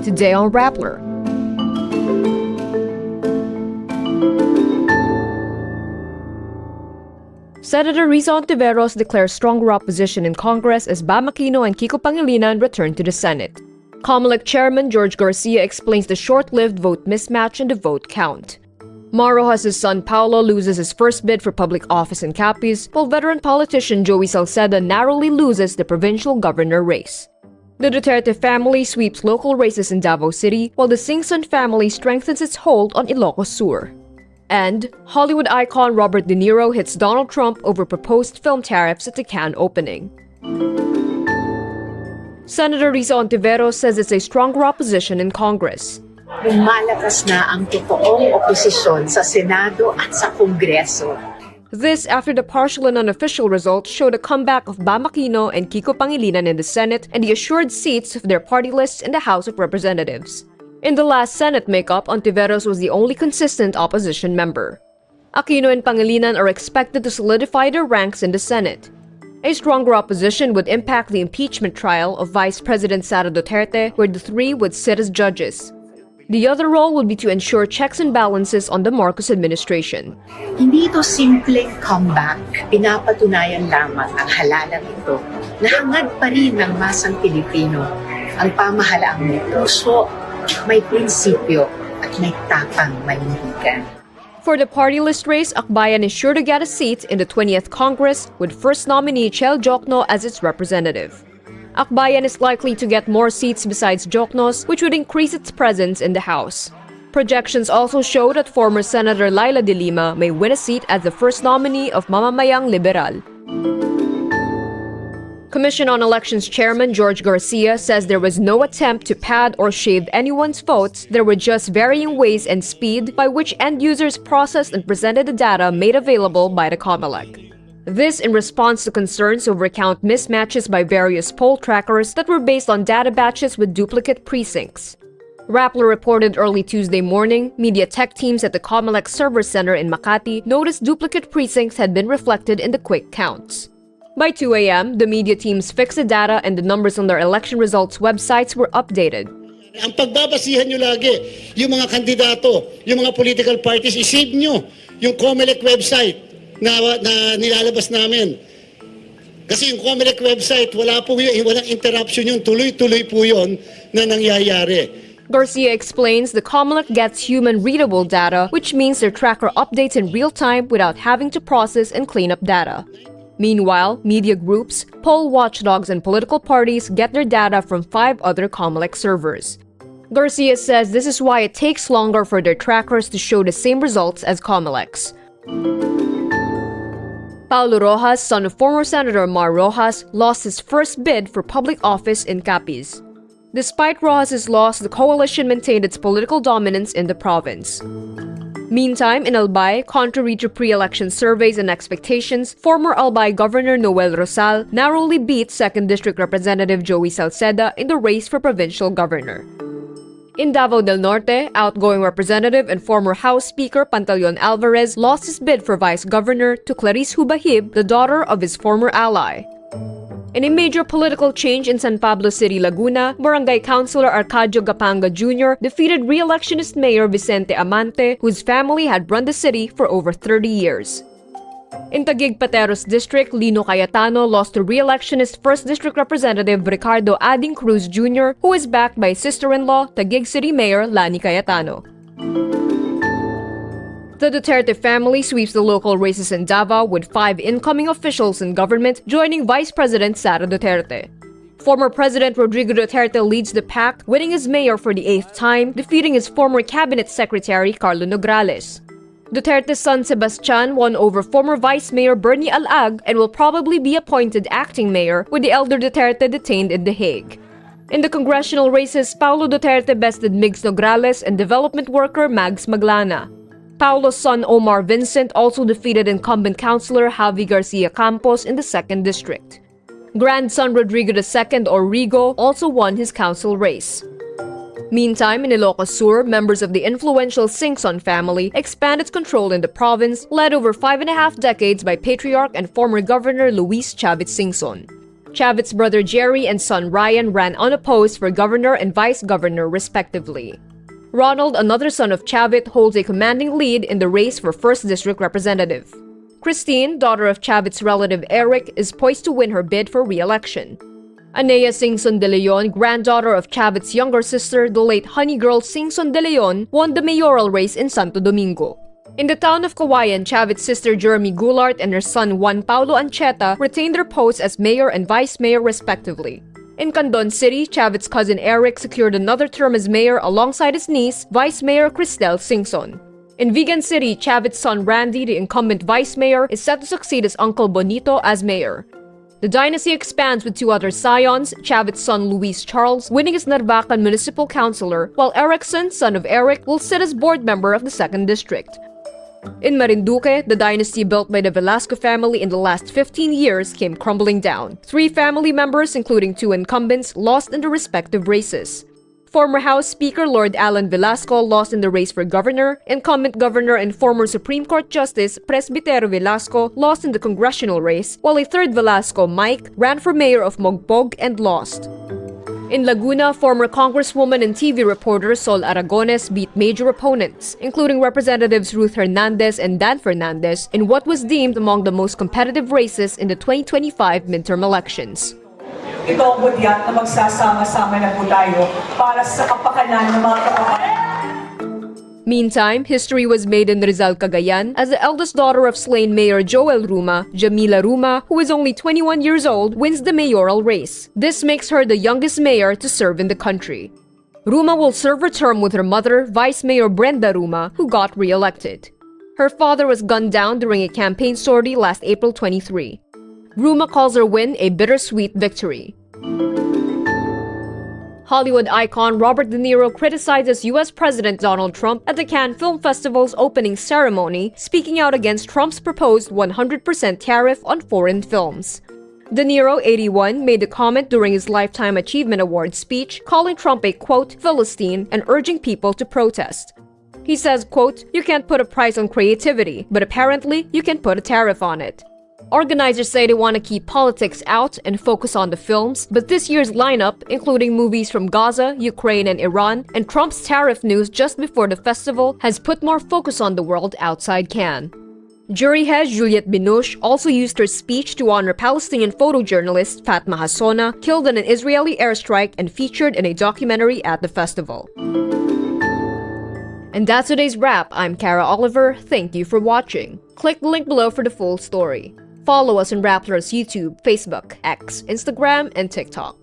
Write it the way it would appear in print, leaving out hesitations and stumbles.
Today on Rappler. Senator Risa Hontiveros declares stronger opposition in Congress as Bam Aquino and Kiko Pangilinan return to the Senate. Comelec Chairman George Garcia explains the short-lived vote mismatch in the vote count. Mar Roxas' son Paulo loses his first bid for public office in Capiz, while veteran politician Joey Salceda narrowly loses the provincial governor race. The Dutertes family sweeps local races in Davao City, while the Singson family strengthens its hold on Ilocos Sur. And Hollywood icon Robert De Niro hits Donald Trump over proposed film tariffs at the Cannes opening. Senator Risa Hontiveros says it's a stronger opposition in Congress. Lumalakas na ang totoong oposisyon sa Senado at sa Kongreso. This after the partial and unofficial results showed a comeback of Bam Aquino and Kiko Pangilinan in the Senate and the assured seats of their party lists in the House of Representatives. In the last Senate makeup, Hontiveros was the only consistent opposition member. Aquino and Pangilinan are expected to solidify their ranks in the Senate. A stronger opposition would impact the impeachment trial of Vice President Sara Duterte, where the three would sit as judges. The other role would be to ensure checks and balances on the Marcos administration. Hindi ito simpleng comeback. Pinapatunayan lamang ang halalang ito na hangad pa rin ng masang Pilipino ang pamahalaang may puso, may prinsipyo at may tapang manindigan. For the party list race, Akbayan is sure to get a seat in the 20th Congress with first nominee Chel Jokno as its representative. Akbayan is likely to get more seats besides Jokno's, which would increase its presence in the House. Projections also show that former Senator Laila de Lima may win a seat as the first nominee of Mamamayang Liberal. Commission on Elections Chairman George Garcia says there was no attempt to pad or shave anyone's votes. There were just varying ways and speed by which end users processed and presented the data made available by the Comelec. This in response to concerns over count mismatches by various poll trackers that were based on data batches with duplicate precincts. Rappler reported early Tuesday morning, media tech teams at the Comelec Server Center in Makati noticed duplicate precincts had been reflected in the quick counts. By 2 a.m., the media teams fixed the data and the numbers on their election results websites were updated. Ang pagbabasihan nyo lagi, yung mga kandidato, yung mga political parties, isave nyo yung Comelec website na nilalabas namin. Kasi yung Comelec website, walang interruption yun, tuloy-tuloy po yun na nangyayari. Garcia explains the Comelec gets human-readable data, which means their tracker updates in real time without having to process and clean up data. Meanwhile, media groups, poll watchdogs, and political parties get their data from 5 other Comelec servers. Garcia says this is why it takes longer for their trackers to show the same results as Comelec's. Paulo Roxas, son of former Senator Mar Roxas, lost his first bid for public office in Capiz. Despite Roxas' loss, the coalition maintained its political dominance in the province. Meantime, in Albay, contrary to pre-election surveys and expectations, former Albay Governor Noel Rosal narrowly beat 2nd District Representative Joey Salceda in the race for provincial governor. In Davao del Norte, outgoing representative and former House Speaker Pantaleon Alvarez lost his bid for vice governor to Clarice Hubahib, the daughter of his former ally. In a major political change in San Pablo City, Laguna, Barangay Councilor Arcadio Gapanga Jr. defeated re-electionist Mayor Vicente Amante, whose family had run the city for over 30 years. In Taguig Pateros District, Lino Cayetano lost to re-electionist 1st District Representative Ricardo Ading Cruz Jr., who is backed by sister-in-law, Taguig City Mayor Lani Cayetano. The Duterte family sweeps the local races in Davao with 5 incoming officials in government joining Vice President Sara Duterte. Former President Rodrigo Duterte leads the pack, winning as mayor for the 8th time, defeating his former cabinet secretary Carlo Nograles. Duterte's son Sebastian won over former Vice Mayor Bernie Alag and will probably be appointed acting mayor with the elder Duterte detained in The Hague. In the congressional races, Paulo Duterte bested Migs Nograles and development worker Mags Maglana. Paulo's son Omar Vincent also defeated incumbent councilor Javi Garcia Campos in the 2nd District. Grandson Rodrigo II or Rigo also won his council race. Meantime, in Ilocos Sur, members of the influential Singson family expand its control in the province, led over 5.5 decades by patriarch and former Governor Luis Chavez Singson. Chavit's brother Jerry and son Ryan ran unopposed for governor and vice governor respectively. Ronald, another son of Chavit, holds a commanding lead in the race for 1st District Representative. Christine, daughter of Chavit's relative Eric, is poised to win her bid for re-election. Anea Singson de Leon, granddaughter of Chavit's younger sister, the late honey girl Singson de Leon, won the mayoral race in Santo Domingo. In the town of Kawayan, Chavit's sister Jeremy Goulart and her son Juan Paulo Ancheta retained their posts as mayor and vice mayor respectively. In Candon City, Chavit's cousin Eric secured another term as mayor alongside his niece, Vice Mayor Cristel Singson. In Vigan City, Chavit's son Randy, the incumbent vice mayor, is set to succeed his uncle Bonito as mayor. The dynasty expands with 2 other scions, Chavit's son Luis Charles winning as Narvacan municipal councilor, while Erickson, son of Eric, will sit as board member of the 2nd District. In Marinduque, the dynasty built by the Velasco family in the last 15 years came crumbling down. 3 family members, including 2 incumbents, lost in the respective races. Former House Speaker Lord Alan Velasco lost in the race for governor, incumbent governor and former Supreme Court Justice Presbitero Velasco lost in the congressional race, while a 3rd Velasco, Mike, ran for mayor of Mogpog and lost. In Laguna, former Congresswoman and TV reporter Sol Aragones beat major opponents, including Representatives Ruth Hernandez and Dan Fernandez, in what was deemed among the most competitive races in the 2025 midterm elections. Ito ang budyat na magsasama-sama na po tayo para sa kapakanan ng mga kababayan. Meantime, history was made in Rizal, Cagayan as the eldest daughter of slain Mayor Joel Ruma, Jamila Ruma, who is only 21 years old, wins the mayoral race. This makes her the youngest mayor to serve in the country. Ruma will serve her term with her mother, Vice Mayor Brenda Ruma, who got re-elected. Her father was gunned down during a campaign sortie last April 23. Ruma calls her win a bittersweet victory. Hollywood icon Robert De Niro criticizes U.S. President Donald Trump at the Cannes Film Festival's opening ceremony, speaking out against Trump's proposed 100% tariff on foreign films. De Niro, 81, made the comment during his Lifetime Achievement Award speech, calling Trump a, quote, philistine and urging people to protest. He says, quote, you can't put a price on creativity, but apparently you can put a tariff on it. Organizers say they want to keep politics out and focus on the films, but this year's lineup, including movies from Gaza, Ukraine, and Iran, and Trump's tariff news just before the festival, has put more focus on the world outside Cannes. Jury head Juliette Binoche also used her speech to honor Palestinian photojournalist Fatma Hassona, killed in an Israeli airstrike and featured in a documentary at the festival. And that's today's wrap. I'm Kara Oliver. Thank you for watching. Click the link below for the full story. Follow us on Raptor's YouTube, Facebook, X, Instagram, and TikTok.